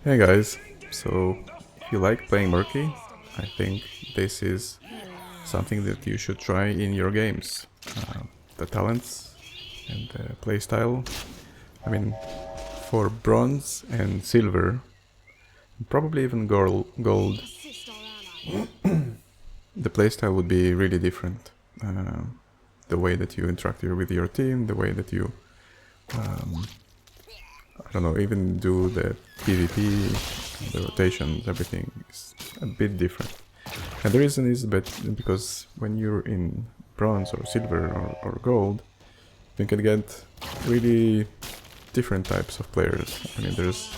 Hey guys, so if you like playing Murky, I think this is something that you should try in your games. The talents and the playstyle. I mean, for bronze and silver, and probably even gold, the playstyle would be really different. The way that you interact with your team, the way that you I don't know, even do the PvP, the rotations, everything is a bit different. And the reason is because when you're in bronze or silver or gold, you can get really different types of players. I mean, there's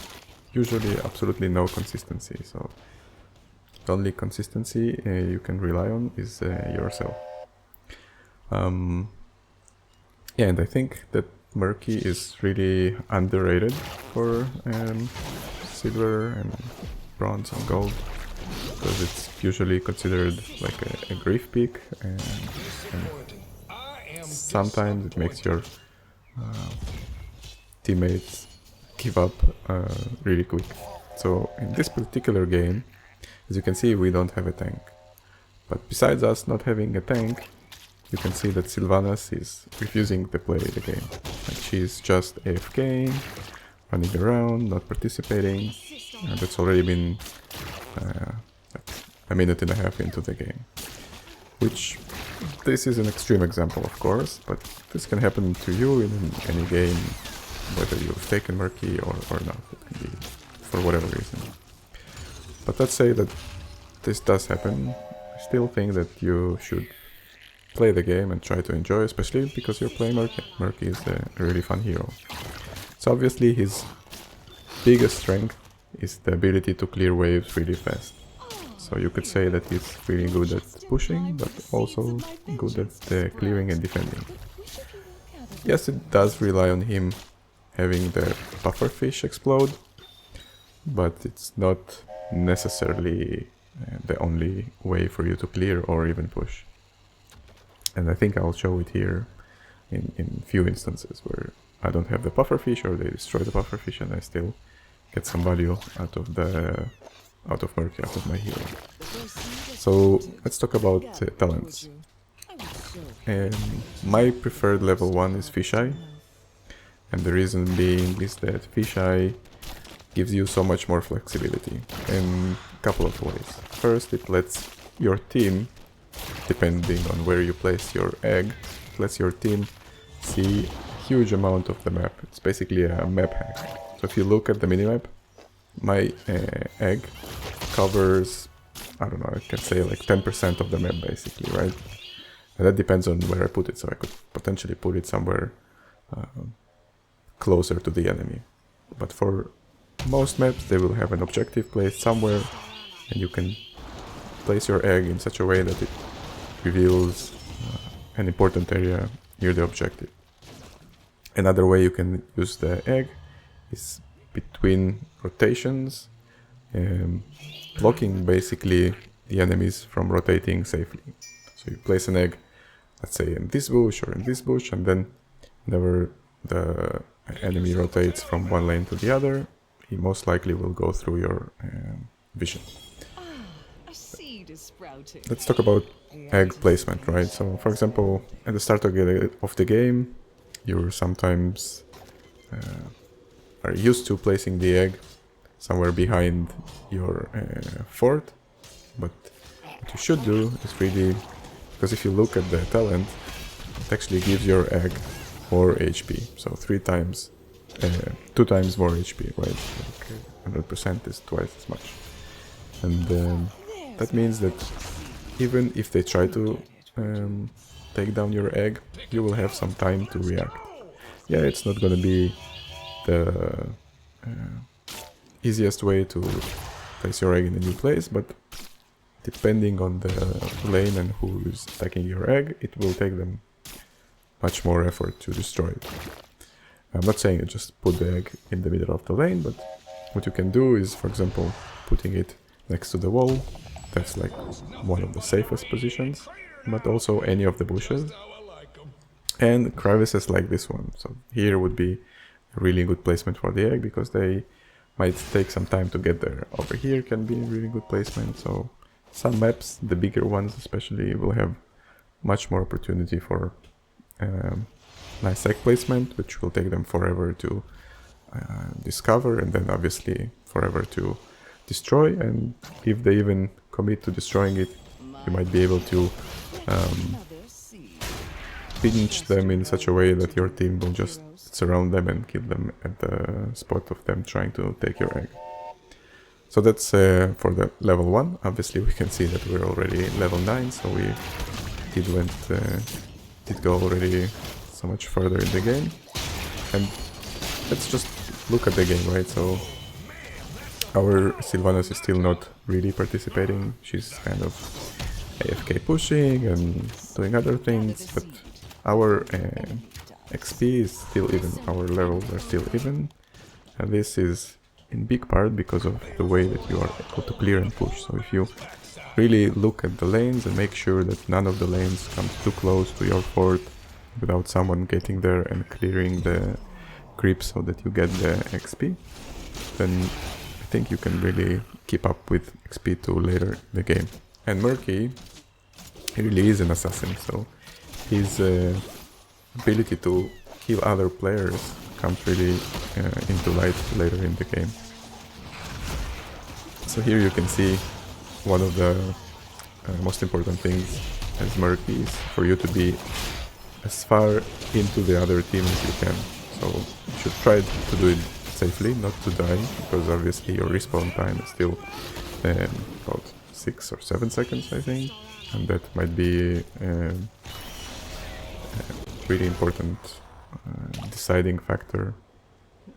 usually absolutely no consistency, so the only consistency you can rely on is yourself. Yeah, and I think that Murky is really underrated for silver and bronze and gold, because it's usually considered like a grief pick, and sometimes it makes your teammates give up really quick. So in this particular game, as you can see, we don't have a tank. But besides us not having a tank, you can see that Sylvanas is refusing to play the game. Like, she's just AFK, running around, not participating. And that's already been a minute and a half into the game. Which, this is an extreme example, of course, but this can happen to you in any game, whether you've taken Murky or not. It can be for whatever reason. But let's say that this does happen. I still think that you should play the game and try to enjoy, especially because you're playing Murky. Murky is a really fun hero. So obviously his biggest strength is the ability to clear waves really fast. So you could say that he's really good at pushing, but also good at clearing and defending. Yes, it does rely on him having the pufferfish explode, but it's not necessarily the only way for you to clear or even push. And I think I'll show it here in few instances where I don't have the pufferfish, or they destroy the pufferfish, and I still get some value out of Murky, out of my hero. So let's talk about talents. My preferred level 1 is Fisheye, and the reason being is that Fisheye gives you so much more flexibility in a couple of ways. First, it lets your team, depending on where you place your egg, lets your team see a huge amount of the map. It's basically a map hack. So if you look at the minimap, my egg covers, I don't know, I can say like 10% of the map basically, right? And that depends on where I put it, so I could potentially put it somewhere closer to the enemy. But for most maps, they will have an objective placed somewhere, and you can place your egg in such a way that it reveals an important area near the objective. Another way you can use the egg is between rotations, blocking basically the enemies from rotating safely. So you place an egg, let's say in this bush or in this bush, and then whenever the enemy rotates from one lane to the other, he most likely will go through your vision. Let's talk about egg placement, right? So, for example, at the start of the game, you sometimes are used to placing the egg somewhere behind your fort, but what you should do is really, because if you look at the talent, it actually gives your egg more HP, so 2 times more HP, right? Like 100% is twice as much. And that means that even if they try to take down your egg, you will have some time to react. Yeah, it's not gonna be the easiest way to place your egg in a new place, but depending on the lane and who is attacking your egg, it will take them much more effort to destroy it. I'm not saying you just put the egg in the middle of the lane, but what you can do is, for example, putting it next to the wall. That's like one of the safest positions, but also any of the bushes. And crevices like this one. So here would be a really good placement for the egg, because they might take some time to get there. Over here can be really good placement, so some maps, the bigger ones especially, will have much more opportunity for nice egg placement, which will take them forever to discover, and then obviously forever to destroy. And if they even commit to destroying it, you might be able to pinch them in such a way that your team will just surround them and kill them at the spot of them trying to take your egg. So that's for the level 1. Obviously we can see that we're already level 9, so we did go already so much further in the game. And let's just look at the game, right? So our Sylvanas is still not really participating. She's kind of AFK pushing and doing other things, but our XP is still even, our levels are still even, and this is in big part because of the way that you are able to clear and push. So if you really look at the lanes and make sure that none of the lanes come too close to your fort without someone getting there and clearing the creep so that you get the XP, then I think you can really keep up with XP2 later in the game. And Murky, he really is an assassin, so his ability to kill other players comes really into light later in the game. So here you can see one of the most important things as Murky is for you to be as far into the other team as you can. So you should try to do it safely, not to die, because obviously your respawn time is still about 6 or 7 seconds, I think, and that might be a really important deciding factor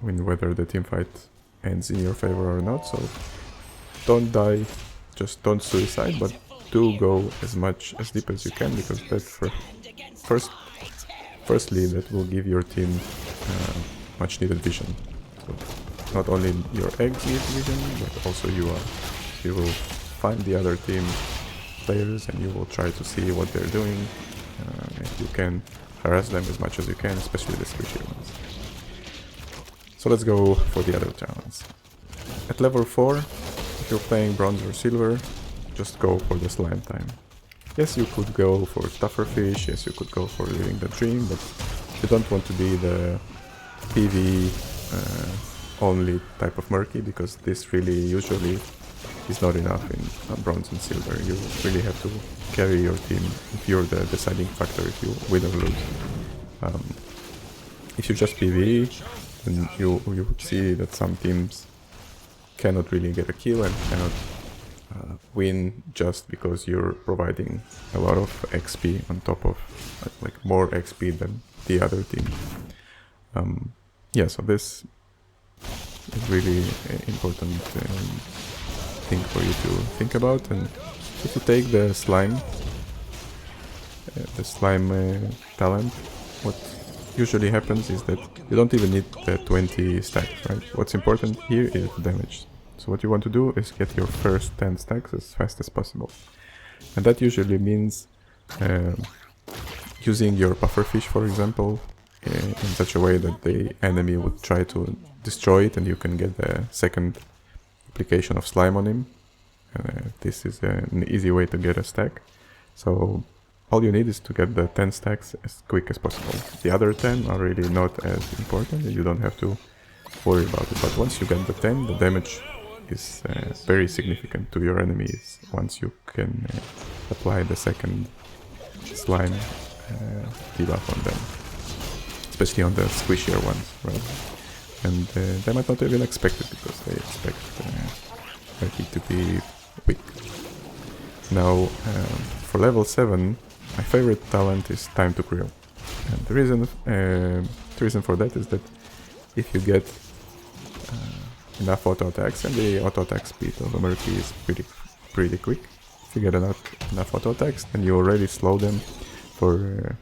in whether the team fight ends in your favor or not. So don't die, just don't suicide, but do go as deep as you can, because that firstly that will give your team much needed vision. So not only your eggs need vision, but also you will find the other team players and you will try to see what they're doing, and you can harass them as much as you can, especially the squishy ones. So let's go for the other talents. At level 4, if you're playing bronze or silver, just go for the slime time. Yes, you could go for tougher fish, yes, you could go for living the dream, but you don't want to be the PV only type of Murky, because this really usually is not enough in bronze and silver. You really have to carry your team if you're the deciding factor if you win or lose. If you just PvE, then you would see that some teams cannot really get a kill and cannot win just because you're providing a lot of XP on top of, like more XP than the other team. Yeah, so this is really important thing for you to think about. And if you take the slime talent, what usually happens is that you don't even need the 20 stacks, right? What's important here is the damage. So what you want to do is get your first 10 stacks as fast as possible. And that usually means using your pufferfish, for example, in such a way that the enemy would try to destroy it and you can get the second application of slime on him. This is an easy way to get a stack. So all you need is to get the 10 stacks as quick as possible. The other 10 are really not as important, you don't have to worry about it. But once you get the 10, the damage is very significant to your enemies once you can apply the second slime debuff on them. Especially on the squishier ones, right? And they might not even expect it, because they expect Murky to be weak. Now, for level 7, my favorite talent is Time to Grill. And the reason for that is that if you get enough auto attacks, and the auto attack speed of a Murky is pretty quick. If you get enough auto attacks, then you already slow them for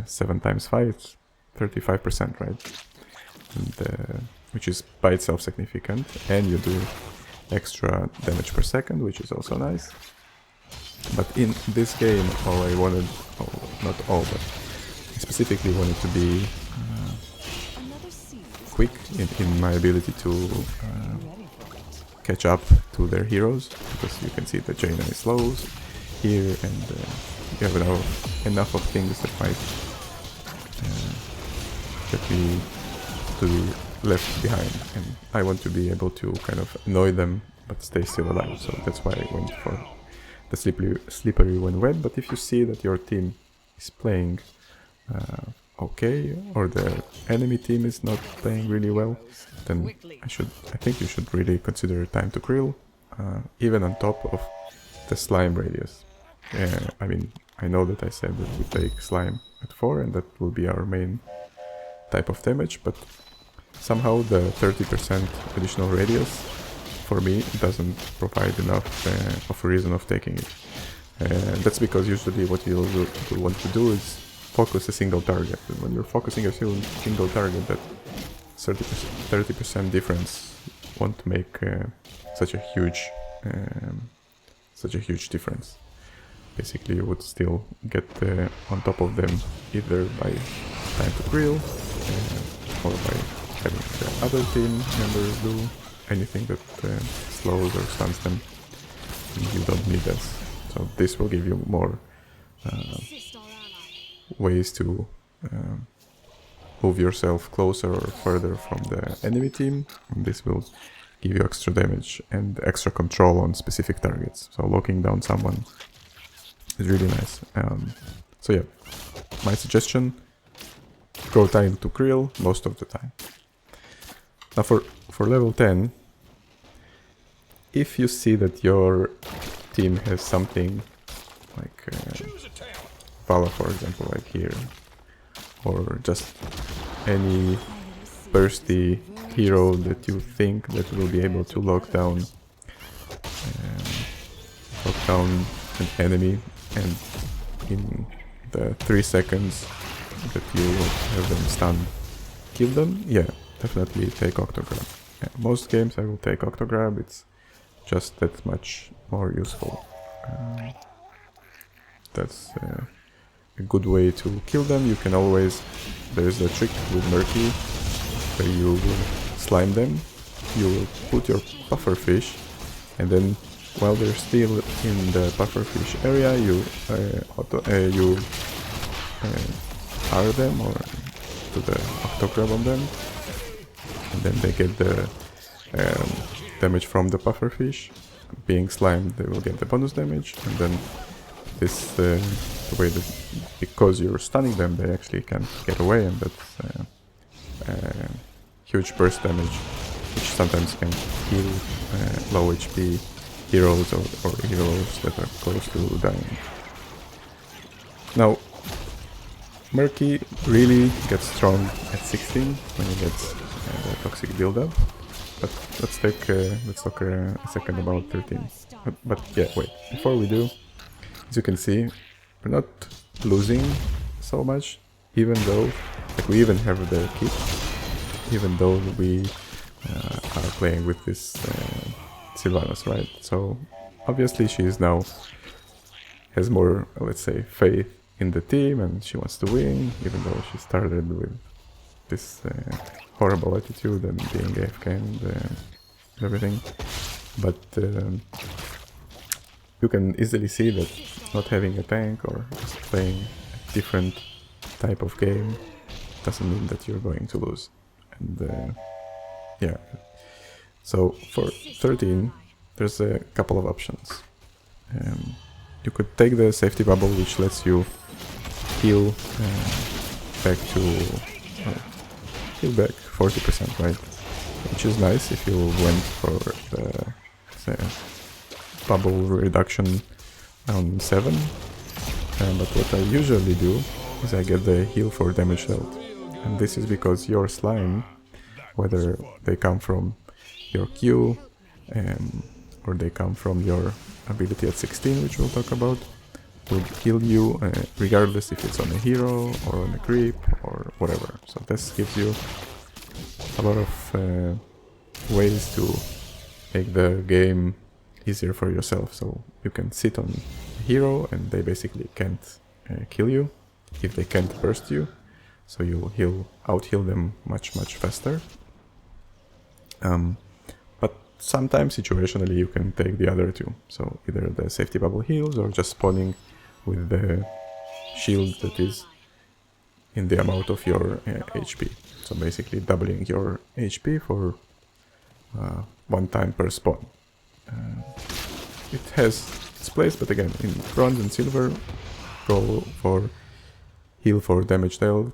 7 times 5, it's 35%, right? And, which is by itself significant, and you do extra damage per second, which is also nice. But in this game, all I wanted, not all, but I specifically wanted to be quick in my ability to catch up to their heroes, because you can see that Jaina is slow here, and you have enough of things that might get me to be left behind, and I want to be able to kind of annoy them but stay still alive, so that's why I went for the slippery when wet. But if you see that your team is playing okay, or the enemy team is not playing really well, then I think you should really consider time to krill, even on top of the slime radius. I mean, I know that I said that we take slime at 4 and that will be our main type of damage, but somehow the 30% additional radius for me doesn't provide enough of a reason of taking it. That's because usually what you'll want to do is focus a single target, and when you're focusing a single target, that 30% difference won't make such a huge difference. Basically, you would still get on top of them either by time to krill, or by having the other team members do anything that slows or stuns them. You don't need this, so this will give you more ways to move yourself closer or further from the enemy team, and this will give you extra damage and extra control on specific targets. So locking down someone is really nice. So yeah, my suggestion, go time to krill most of the time. Now for level 10, if you see that your team has something like Vala, for example, like here, or just any bursty hero that you think that will be able to lock down an enemy, and in the 3 seconds that you have them stunned, kill them, yeah, definitely take Octograb. Yeah, most games I will take Octograb, it's just that much more useful. That's a good way to kill them. You can always, there's the trick with Murky, where you slime them, you will put your pufferfish, and then while they're still in the pufferfish area, you R them, or do the Octograb on them, and then they get the damage from the pufferfish. Being slimed, they will get the bonus damage, and then this the way that, because you're stunning them, they actually can't get away, and that's huge burst damage, which sometimes can heal low HP heroes or heroes that are close to dying. Now, Murky really gets strong at 16 when he gets the toxic build-up, but let's talk a second about 13. But yeah, wait, before we do, as you can see, we're not losing so much, even though, like, we even have the kit, even though we are playing with this Sylvanas, right? So obviously she is now has more, let's say, faith in the team, and she wants to win, even though she started with this horrible attitude and being AFK and everything. But you can easily see that not having a tank or just playing a different type of game doesn't mean that you're going to lose. And yeah, so for 13 there's a couple of options. You could take the safety bubble, which lets you heal back to heal back 40%, right? Which is nice if you went for the bubble reduction on 7. But what I usually do is I get the heal for damage dealt. And this is because your slime, whether they come from your Q or they come from your ability at 16, which we'll talk about, will heal you regardless if it's on a hero or on a creep or whatever. So this gives you a lot of ways to make the game easier for yourself. So you can sit on a hero and they basically can't kill you if they can't burst you. So you'll out-heal them much faster. But sometimes situationally you can take the other two. So either the safety bubble heals or just spawning with the shield that is in the amount of your HP. So basically doubling your HP for one time per spawn. It has its place, but again, in bronze and silver, go for heal for damage dealt.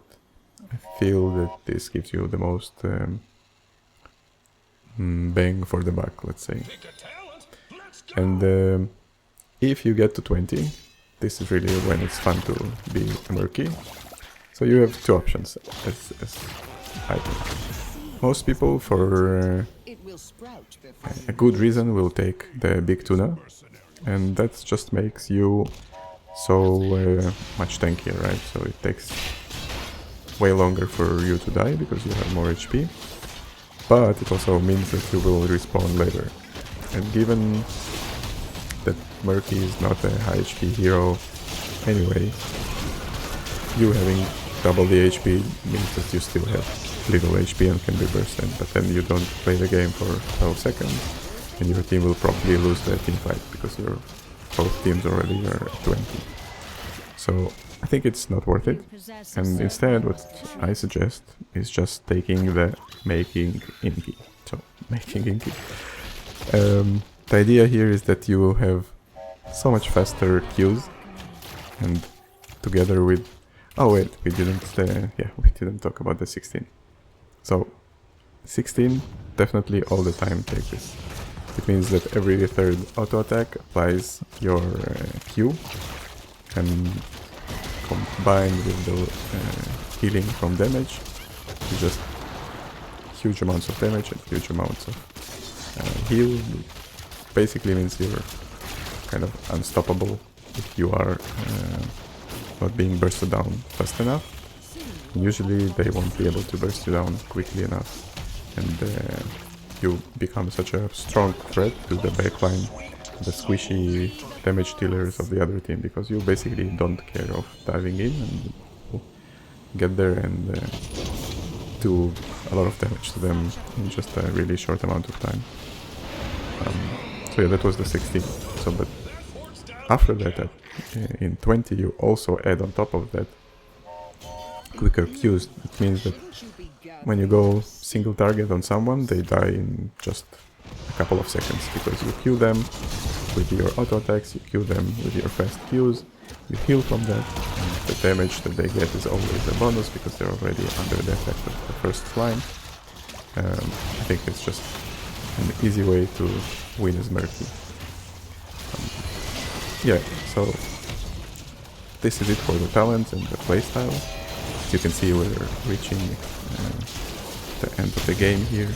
I feel that this gives you the most bang for the buck, let's say. And if you get to 20, this is really when it's fun to be Murky. So you have two options, as I think. Most people, for a good reason, will take the big tuna, and that just makes you so much tankier, right? So it takes way longer for you to die because you have more HP, but it also means that you will respawn later. And given that Murky is not a high HP hero anyway, you having double the HP means that you still have little HP and can be bursted, but then you don't play the game for 12 seconds and your team will probably lose the team fight because your both teams already are at 20. So I think it's not worth it, and instead what I suggest is just taking the making inky. So making inky. The idea here is that you have so much faster Qs, and together with... Oh wait, we didn't talk about the 16. So 16, definitely all the time take this. It means that every third auto attack applies your Q, and combined with the healing from damage, you just huge amounts of damage and huge amounts of heal. Basically means you're kind of unstoppable if you are not being bursted down fast enough. Usually they won't be able to burst you down quickly enough, and you become such a strong threat to the backline, the squishy damage dealers of the other team, because you basically don't care of diving in and get there and do a lot of damage to them in just a really short amount of time. So yeah, that was the 16. So, but after that, in 20, you also add on top of that quicker Qs. It means that when you go single target on someone, they die in just a couple of seconds, because you Q them with your auto attacks, you Q them with your fast Qs, you heal from that, and the damage that they get is always a bonus because they're already under the effect of the first slime. I think it's just an easy way to win as Murky. Yeah, so this is it for the talents and the playstyle. As you can see, we're reaching the end of the game here.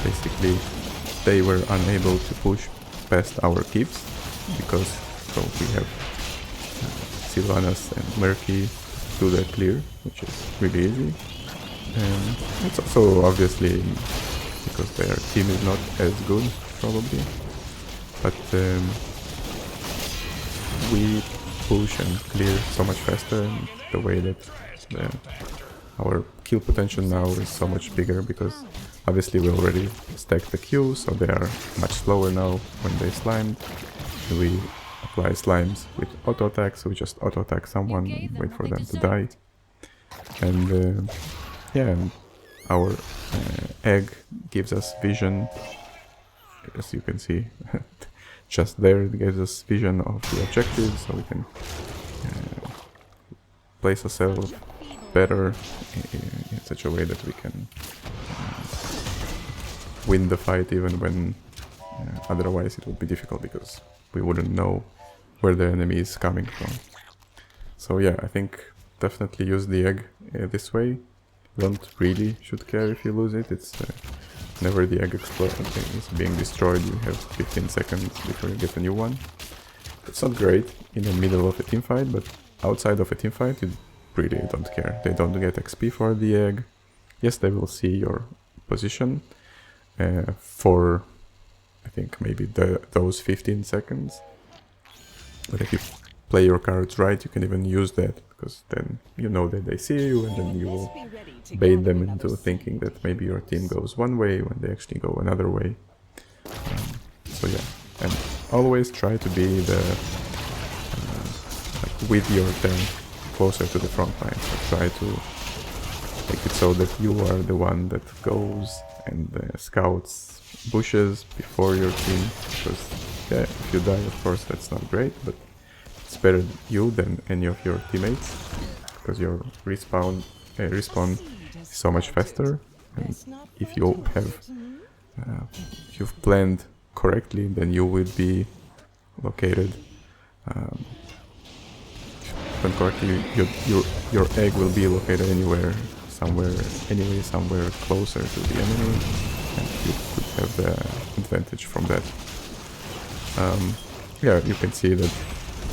Basically, they were unable to push past our keeps because we have Sylvanas and Murky do the clear, which is really easy. And it's also obviously because their team is not as good, probably. But we push and clear so much faster, and the way that our kill potential now is so much bigger, because obviously we already stacked the Q, so they are much slower now when they slimed. We apply slimes with auto attack, so we just auto attack someone and wait for them to die. And yeah, our egg gives us vision, as you can see. Just there it gives us vision of the objectives, so we can place ourselves better in such a way that we can win the fight even when otherwise it would be difficult, because we wouldn't know where the enemy is coming from. So yeah, I think definitely use the egg this way. Don't really should care if you lose it. It's whenever the egg is being destroyed, you have 15 seconds before you get a new one. It's not great in the middle of a team fight, but outside of a team fight, you really don't care. They don't get XP for the egg. Yes, they will see your position for, I think, maybe those 15 seconds. But if you play your cards right, you can even use that, because then you know that they see you, and then you will bait them into thinking that maybe your team goes one way when they actually go another way. So yeah, and always try to be like with your tank closer to the front line. So try to make it so that you are the one that goes and scouts bushes before your team, because yeah, if you die, of course, that's not great, but it's better you than any of your teammates, because your respawn is so much faster, and if you have if you've planned correctly, then you will be located when correctly, your egg will be located somewhere closer to the enemy, and you could have the advantage from that. Yeah, you can see that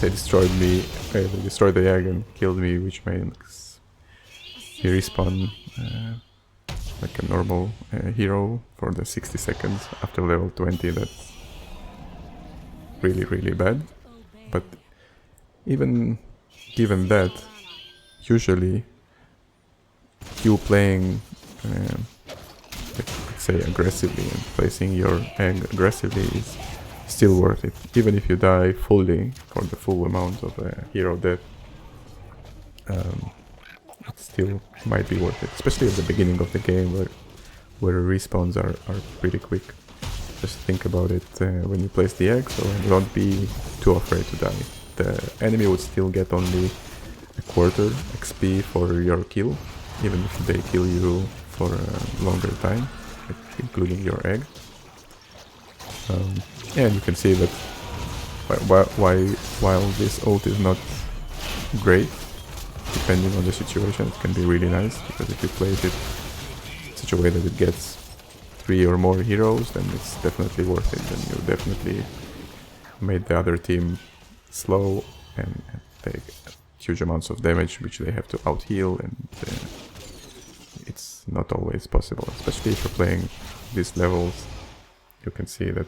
they destroyed me, they destroyed the egg and killed me, which makes he respawn like a normal hero for the 60 seconds after level 20. That's really, really bad. But even given that, usually you playing let's say aggressively and placing your egg aggressively is still worth it. Even if you die fully for the full amount of hero death, it still might be worth it, especially at the beginning of the game where respawns are pretty quick. Just think about it when you place the egg, so don't be too afraid to die. The enemy would still get only a quarter XP for your kill, even if they kill you for a longer time, including your egg. And you can see that while this ult is not great, depending on the situation, it can be really nice, because if you place it in such a way that it gets 3 or more heroes, then it's definitely worth it. Then you definitely made the other team slow and take huge amounts of damage, which they have to out-heal, and it's not always possible, especially if you're playing these levels. You can see that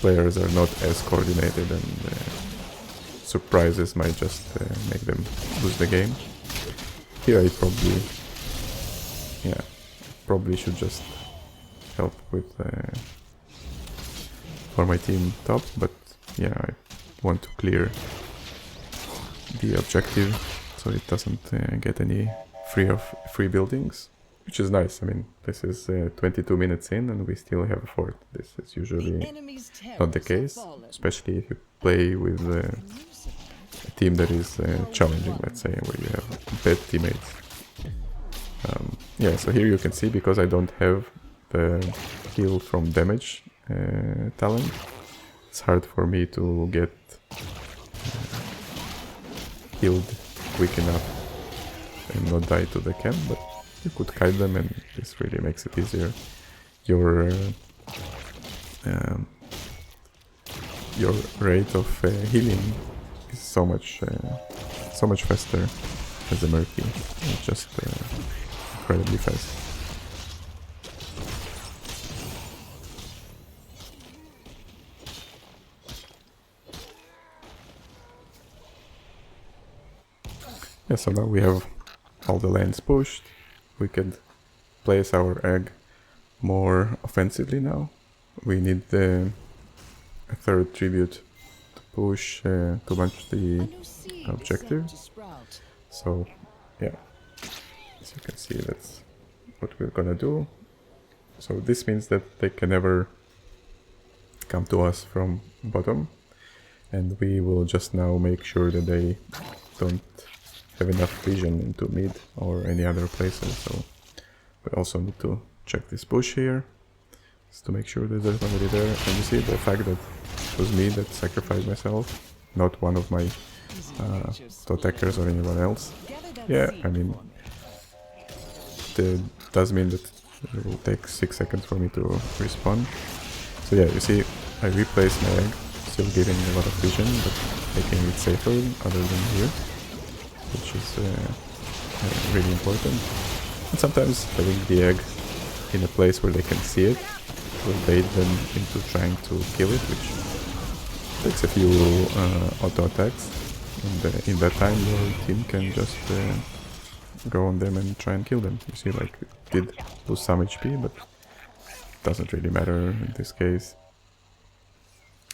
players are not as coordinated, and surprises might just make them lose the game. Here I probably should just help with for my team top, but yeah, I want to clear the objective so it doesn't get any free buildings, which is nice. I mean, this is 22 minutes in and we still have a fort. This is usually not the case, especially if you play with a team that is challenging, let's say, where you have bad teammates. Yeah, so here you can see, because I don't have the heal from damage talent, it's hard for me to get healed quick enough and not die to the camp, but you could kite them and this really makes it easier. Your rate of healing is so much faster as a Murky. It's just incredibly fast. Yeah, so now we have all the lands pushed. We could place our egg more offensively now. We need a third tribute to push to launch the objective. So yeah, as you can see, that's what we're gonna do. So this means that they can never come to us from bottom, and we will just now make sure that they don't have enough vision into mid or any other places. So we also need to check this bush here, just to make sure that there's nobody there. And you see the fact that it was me that sacrificed myself, not one of my attackers or anyone else. Yeah, I mean, it does mean that it will take 6 seconds for me to respawn. So yeah, you see, I replaced my egg, still giving a lot of vision, but making it safer other than here, which is really important. And sometimes having the egg in a place where they can see it will bait them into trying to kill it, which takes a few auto attacks, and in that time your team can just go on them and try and kill them. You see, like, it did lose some HP, but doesn't really matter in this case.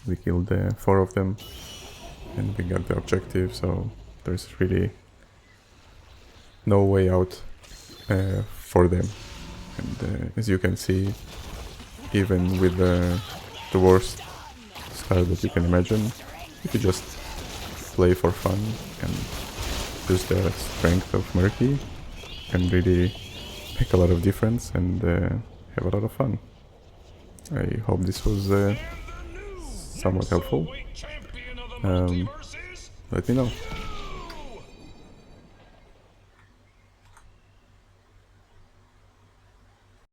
We killed 4 of them, and we got the objective, so there's really no way out for them. And as you can see, even with the worst style that you can imagine, if you just play for fun and use the strength of Murky, can really make a lot of difference and have a lot of fun. I hope this was somewhat helpful. Let me know.